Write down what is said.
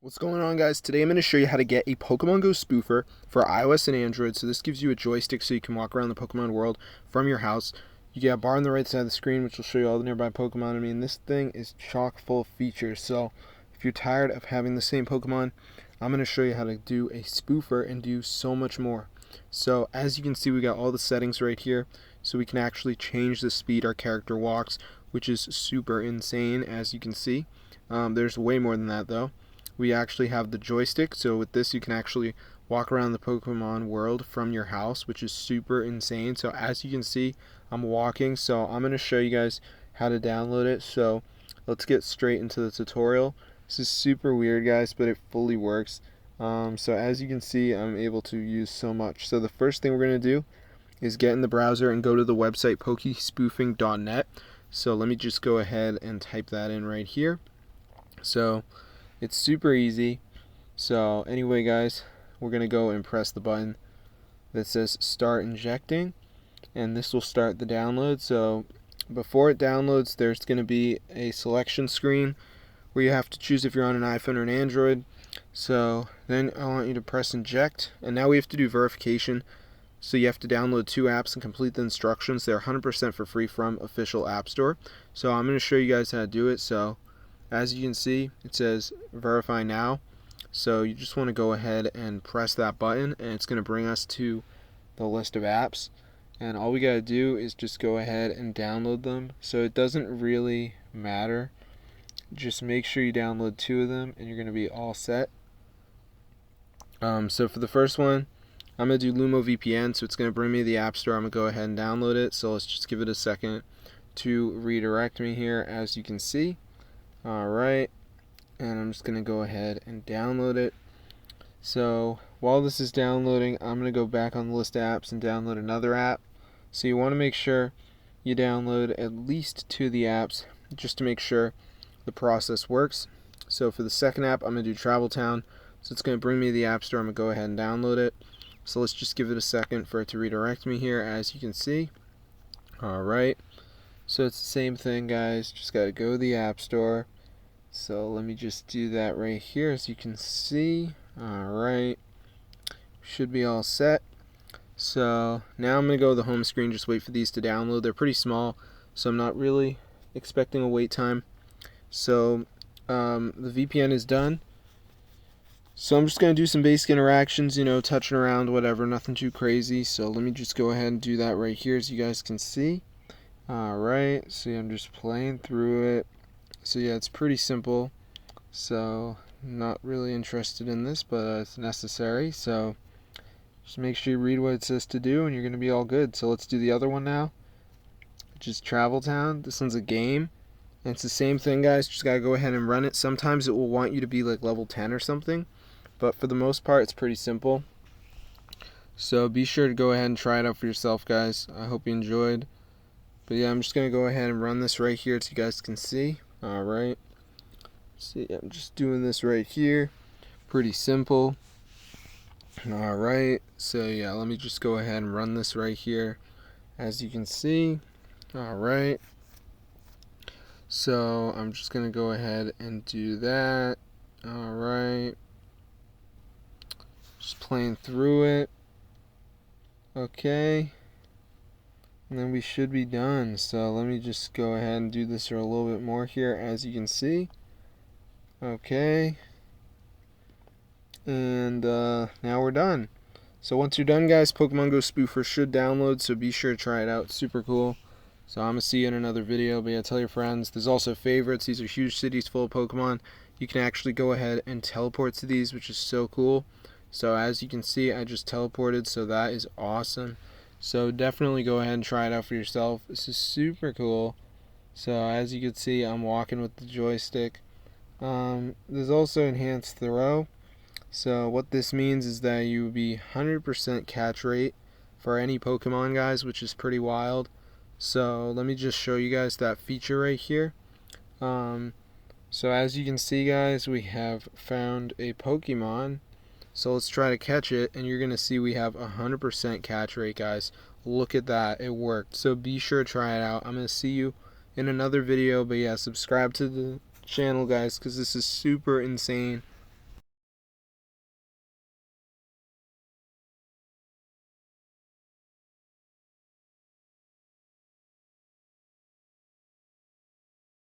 What's going on, guys? Today I'm going to show you how to get a Pokemon Go spoofer for iOS and Android. So this gives you a joystick so you can walk around the Pokemon world from your house. You get a bar on the right side of the screen which will show you all the nearby Pokemon. I mean, this thing is chock full of features. So if you're tired of having the same Pokemon, I'm going to show you how to do a spoofer and do so much more. So as you can see, we got all the settings right here. So we can actually change the speed our character walks, which is super insane, as you can see. There's way more than that though. We actually have the joystick, so with this you can actually walk around the Pokemon world from your house, which is super insane. So as you can see, I'm walking, so I'm going to show you guys how to download it. So let's get straight into the tutorial. This is super weird, guys, but it fully works. So as you can see, I'm able to use so much. So the first thing we're going to do is get in the browser and go to the website pokespoofing.net. So let me just go ahead and type that in right here. So it's super easy. So anyway, guys, we're going to go and press the button that says start injecting, and this will start the download. So before it downloads, there's going to be a selection screen where you have to choose if you're on an iPhone or an Android. So then I want you to press inject, and now we have to do verification. So you have to download 2 apps and complete the instructions. They're 100% for free from official App Store. So I'm going to show you guys how to do it. So as you can see, it says verify now. So you just want to go ahead and press that button, and it's going to bring us to the list of apps. And all we got to do is just go ahead and download them. So it doesn't really matter. Just make sure you download 2 of them and you're going to be all set. So for the first one, I'm going to do Lumo VPN. So it's going to bring me to the App Store. I'm going to go ahead and download it. So let's just give it a second to redirect me here, as you can see. Alright, and I'm just going to go ahead and download it. So while this is downloading, I'm going to go back on the list of apps and download another app. So you want to make sure you download at least 2 of the apps just to make sure the process works. So for the second app, I'm going to do Travel Town. So it's going to bring me to the App Store. I'm going to go ahead and download it. So let's just give it a second for it to redirect me here, as you can see. Alright, so it's the same thing, guys. Just got to go to the App Store. So let me just do that right here, as you can see. Alright, should be all set. So now I'm going to go to the home screen, just wait for these to download. They're pretty small, so I'm not really expecting a wait time. So the VPN is done. So I'm just going to do some basic interactions, touching around, whatever, nothing too crazy. So let me just go ahead and do that right here, as you guys can see. Alright, so I'm just playing through it. So yeah, it's pretty simple. So not really interested in this, but it's necessary. So just make sure you read what it says to do and you're going to be all good. So let's do the other one now, which is Travel Town. This one's a game, and it's the same thing, guys. Just got to go ahead and run it. Sometimes it will want you to be like level 10 or something, but for the most part it's pretty simple. So be sure to go ahead and try it out for yourself, guys. I hope you enjoyed. But yeah, I'm just going to go ahead and run this right here so you guys can see. Alright, see, I'm just doing this right here, pretty simple. Alright, so yeah, let me just go ahead and run this right here, as you can see. Alright, so I'm just gonna go ahead and do that. Alright, just playing through it. Okay, and then we should be done. So let me just go ahead and do this for a little bit more here, as you can see. Okay, and now we're done. So once you're done, guys, Pokemon Go Spoofer should download, so be sure to try it out. It's super cool. So I'm going to see you in another video, but yeah, tell your friends. There's also favorites. These are huge cities full of Pokemon. You can actually go ahead and teleport to these, which is so cool. So as you can see, I just teleported, so that is awesome. So definitely go ahead and try it out for yourself. This is super cool. So as you can see, I'm walking with the joystick. There's also enhanced throw. So what this means is that you will be 100% catch rate for any Pokemon, guys, which is pretty wild. So let me just show you guys that feature right here. So as you can see, guys, we have found a Pokemon. So let's try to catch it, and you're going to see we have 100% catch rate, guys. Look at that, it worked. So be sure to try it out. I'm going to see you in another video, but yeah, subscribe to the channel, guys, because this is super insane.